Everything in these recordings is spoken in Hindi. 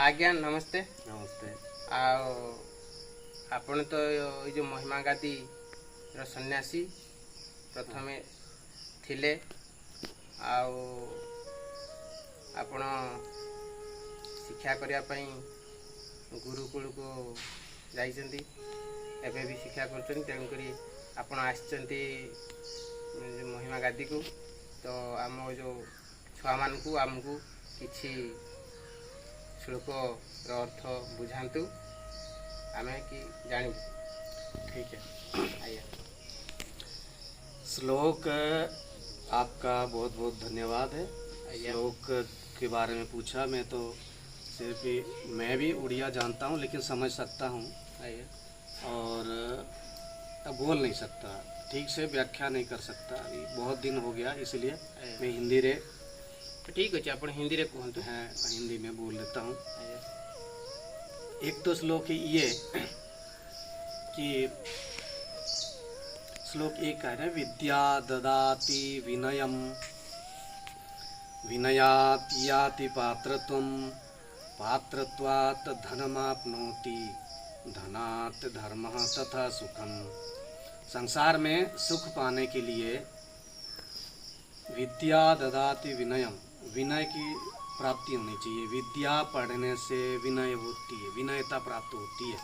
आज्ञा नमस्ते। नमस्ते। आपण तो ये जो महिमा गादी सन्यासी प्रथमे थिले आपण शिक्षा करने गुरुकुल को जाइछन्ति एबे भी शिक्षा करछन्ति तेणुकरी आपण आछन्ति महिमा गादी को तो आम जो छुआ मान को आमको किछि श्लोक अर्थ बुझातु आमे कि जानी। ठीक है। आइए श्लोक आपका बहुत बहुत धन्यवाद है। श्लोक के बारे में पूछा, मैं तो सिर्फ मैं भी उड़िया जानता हूँ लेकिन समझ सकता हूँ और अब बोल नहीं सकता, ठीक से व्याख्या नहीं कर सकता। अभी बहुत दिन हो गया इसलिए मैं हिंदी रे ठीक अच्छे आप हिंदी रे कहतु। है हिंदी में बोल लेता हूँ। एक तो श्लोक ये कि श्लोक एक है ना, विद्या ददाति विनयम विनयात याति पात्रत्वम पात्रत्वात् धनमाप्नोति धनात् धर्मः तथा सुखम। संसार में सुख पाने के लिए विद्या ददाति विनयम, विनय की प्राप्ति होनी चाहिए। विद्या पढ़ने से विनय होती है, विनयता प्राप्त होती है।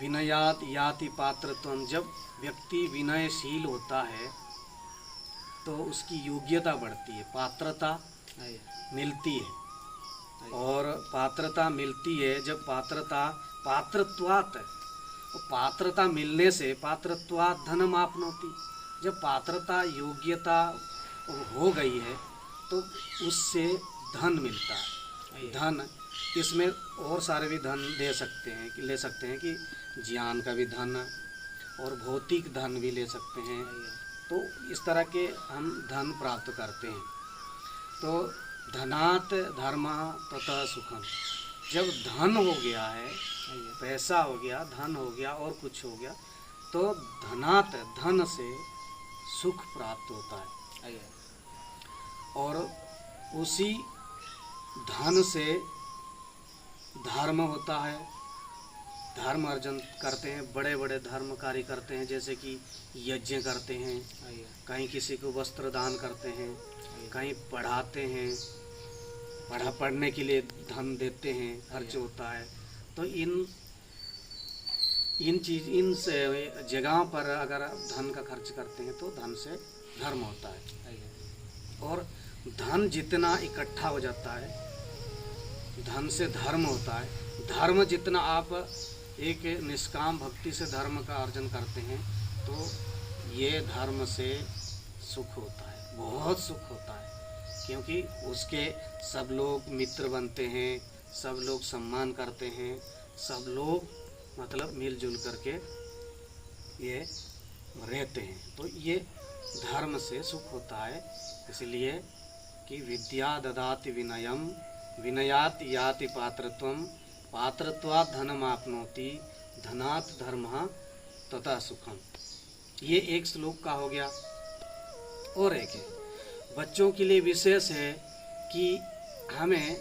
विनयात याति पात्रत्वम, जब व्यक्ति विनयशील होता है तो उसकी योग्यता बढ़ती है, पात्रता मिलती है। और पात्रता मिलती है जब पात्रत्वात्, पात्रता मिलने से पात्रत्वात् धनम आपनोति, जब पात्रता योग्यता हो गई है तो उससे धन मिलता है। धन इसमें और सारे भी धन ले सकते हैं कि ज्ञान का भी धन और भौतिक धन भी ले सकते हैं। तो इस तरह के हम धन प्राप्त करते हैं। तो धनात् धर्म तथा सुखम, जब धन हो गया है, पैसा हो गया, धन हो गया और कुछ हो गया, तो धनात् धन से सुख प्राप्त होता है। और उसी धन से धर्म होता है, धर्म अर्जन करते हैं, बड़े बड़े धर्म कार्य करते हैं, जैसे कि यज्ञ करते हैं, कहीं किसी को वस्त्र दान करते हैं, कहीं पढ़ाते हैं, पढ़ने के लिए धन देते हैं, खर्च होता है। तो इन जगहों पर अगर धन का खर्च करते हैं तो धन से धर्म होता है। और धन जितना इकट्ठा हो जाता है, धन से धर्म होता है। धर्म जितना आप एक निष्काम भक्ति से धर्म का अर्जन करते हैं तो ये धर्म से सुख होता है, बहुत सुख होता है, क्योंकि उसके सब लोग मित्र बनते हैं, सब लोग सम्मान करते हैं, सब लोग मतलब मिलजुल करके ये रहते हैं। तो ये धर्म से सुख होता है। इसलिए कि विद्या ददाति विनयम विनयात याति पात्रत्वम पात्रत्वात् धनम आपनोति धनात् धर्मः तथा सुखम। ये एक श्लोक का हो गया। और एक है बच्चों के लिए विशेष है कि हमें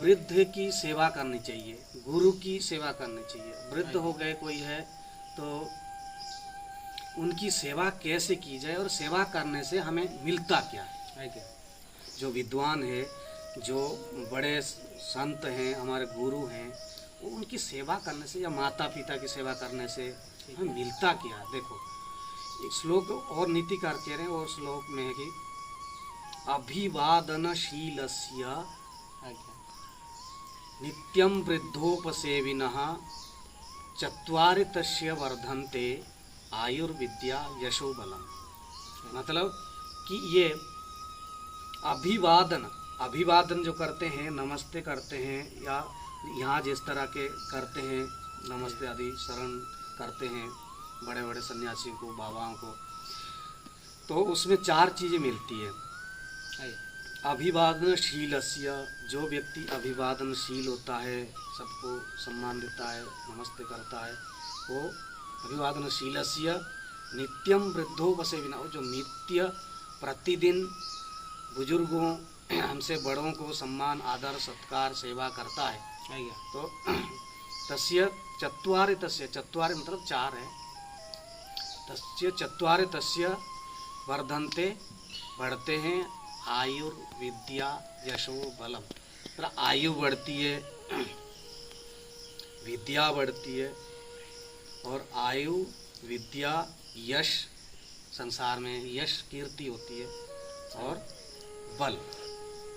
वृद्ध की सेवा करनी चाहिए, गुरु की सेवा करनी चाहिए। वृद्ध हो गए कोई है तो उनकी सेवा कैसे की जाए और सेवा करने से हमें मिलता क्या है। जो विद्वान है, जो बड़े संत हैं, हमारे गुरु हैं, वो उनकी सेवा करने से या माता पिता की सेवा करने से हमें मिलता क्या है। देखो एक श्लोक और नीतिकार कह रहे हैं, और श्लोक में है कि अभिवादनशीलस्य नित्यं वृद्धोपसेविनः चत्वारि तस्य वर्धन्ते आयुर्विद्या यशो बलम। मतलब कि ये अभिवादन जो करते हैं, नमस्ते करते हैं, या यहाँ जिस तरह के करते हैं नमस्ते आदि शरण करते हैं बड़े बड़े सन्यासियों को, बाबाओं को, तो उसमें चार चीज़ें मिलती है। अभिवादनशीलस्य, जो व्यक्ति अभिवादनशील होता है, सबको सम्मान देता है, नमस्ते करता है, वो अभिवादनशीलस्य नित्यम वृद्धोपसेविनः, जो नित्य प्रतिदिन बुजुर्गों हमसे बड़ों को सम्मान आदर सत्कार सेवा करता है आज्ञा तो तस्य चत्वारि तस्य चत्वारि मतलब 4 है। तस्य चत्वारि तस्य वर्धन्ते बढ़ते हैं आयुर्विद्या यशो बलम। मतलब आयु बढ़ती है, विद्या बढ़ती है, और आयु विद्या यश, संसार में यश कीर्ति होती है, और बल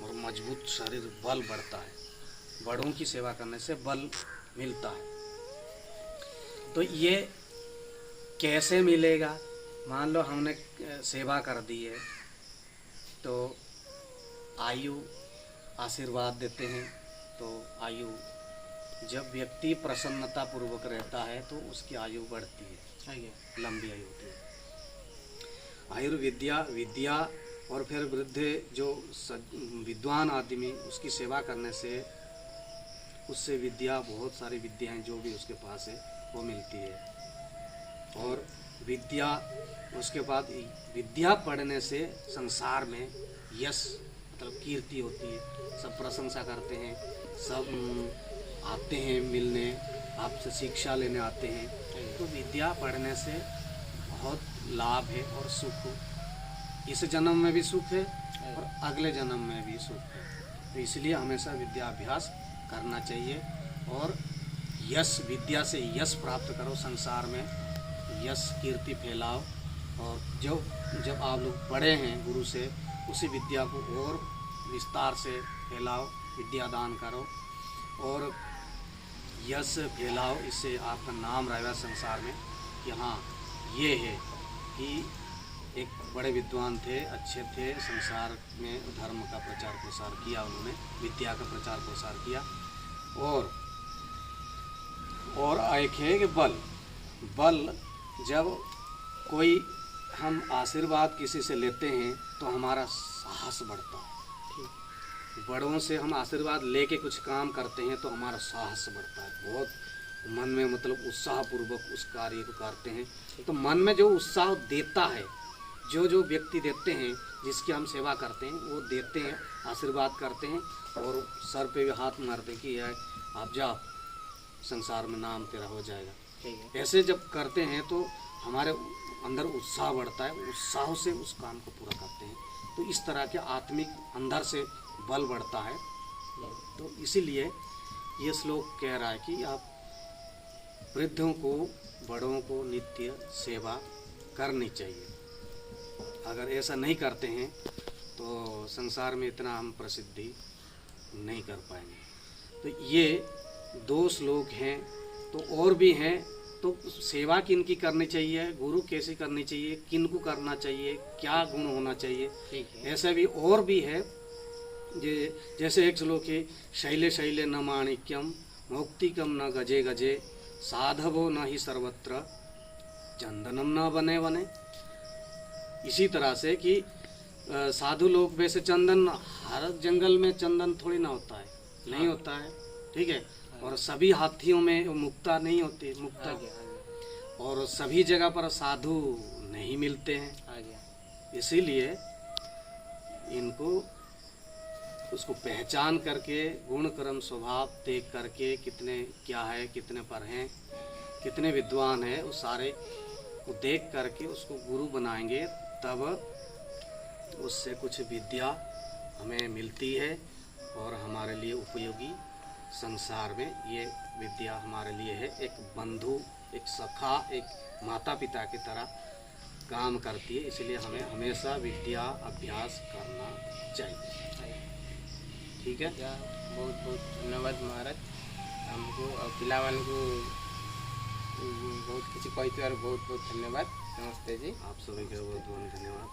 और मजबूत शरीर बल बढ़ता है। बड़ों की सेवा करने से बल मिलता है। तो ये कैसे मिलेगा? मान लो हमने सेवा कर दी है तो आयु आशीर्वाद देते हैं, तो आयु जब व्यक्ति प्रसन्नता पूर्वक रहता है तो उसकी आयु बढ़ती है, आज्ञा लंबी आयु होती है। आयुर्विद्या विद्या, और फिर वृद्ध जो विद्वान आदमी उसकी सेवा करने से उससे विद्या, बहुत सारी विद्याएं जो भी उसके पास है वो मिलती है। और विद्या, उसके बाद विद्या पढ़ने से संसार में यश मतलब कीर्ति होती है, सब प्रशंसा करते हैं, सब आते हैं मिलने, आपसे शिक्षा लेने आते हैं। तो विद्या पढ़ने से बहुत लाभ है और सुख, इस जन्म में भी सुख है और अगले जन्म में भी सुख है। तो इसलिए हमेशा विद्या अभ्यास करना चाहिए, और यश, विद्या से यश प्राप्त करो, संसार में यश कीर्ति फैलाओ। और जब आप लोग पढ़े हैं गुरु से, उसी विद्या को और विस्तार से फैलाओ, विद्या दान करो और यश फैलाओ। इससे आपका नाम रहेगा संसार में कि हाँ ये है कि एक बड़े विद्वान थे, अच्छे थे, संसार में धर्म का प्रचार प्रसार किया उन्होंने, विद्या का प्रचार प्रसार किया। और एक है कि बल, जब कोई हम आशीर्वाद किसी से लेते हैं तो हमारा साहस बढ़ता है। बड़ों से हम आशीर्वाद लेके कुछ काम करते हैं तो हमारा साहस बढ़ता है, बहुत मन में मतलब उत्साहपूर्वक उस कार्य को करते हैं। तो मन में जो उत्साह देता है, जो व्यक्ति देते हैं, जिसकी हम सेवा करते हैं, वो देते हैं, आशीर्वाद करते हैं और सर पे भी हाथ मारते कि यार आप जाओ, संसार में नाम तेरा हो जाएगा। ऐसे जब करते हैं तो हमारे अंदर उत्साह बढ़ता है, उत्साह से उस काम को पूरा करते हैं। तो इस तरह के आत्मिक अंदर से बल बढ़ता है। तो इसीलिए ये श्लोक कह रहा है कि आप वृद्धों को, बड़ों को नित्य सेवा करनी चाहिए। अगर ऐसा नहीं करते हैं तो संसार में इतना हम प्रसिद्धि नहीं कर पाएंगे। तो ये 2 श्लोक हैं, तो और भी हैं। तो सेवा किन की करनी चाहिए, गुरु कैसे करनी चाहिए, किन को करना चाहिए, क्या गुण होना चाहिए, ऐसा भी और भी है। जैसे एक श्लोक है, शैले शैले न माणिक्यम मौक्तिकम न गजे गजे साधवो न ही सर्वत्र चंदनम न बने बने। इसी तरह से कि साधु लोग वैसे चंदन, हर जंगल में चंदन थोड़ी ना होता है, नहीं होता है, ठीक है। और सभी हाथियों में मुक्ता नहीं होती, मुक्ता, और सभी जगह पर साधु नहीं मिलते हैं। इसीलिए इनको उसको पहचान करके, गुण कर्म स्वभाव देख करके, कितने क्या है, कितने पर हैं, कितने विद्वान हैं, उस सारे को देख करके उसको गुरु बनाएंगे, तब उससे कुछ विद्या हमें मिलती है और हमारे लिए उपयोगी संसार में ये विद्या हमारे लिए है। एक बंधु, एक सखा, एक माता पिता की तरह काम करती है। इसलिए हमें हमेशा विद्या अभ्यास करना चाहिए। ठीक है, बहुत बहुत धन्यवाद महाराज, हमको और पिलामान को बहुत किसी कहते बहुत बहुत धन्यवाद। नमस्ते जी, आप सभी का बहुत बहुत धन्यवाद।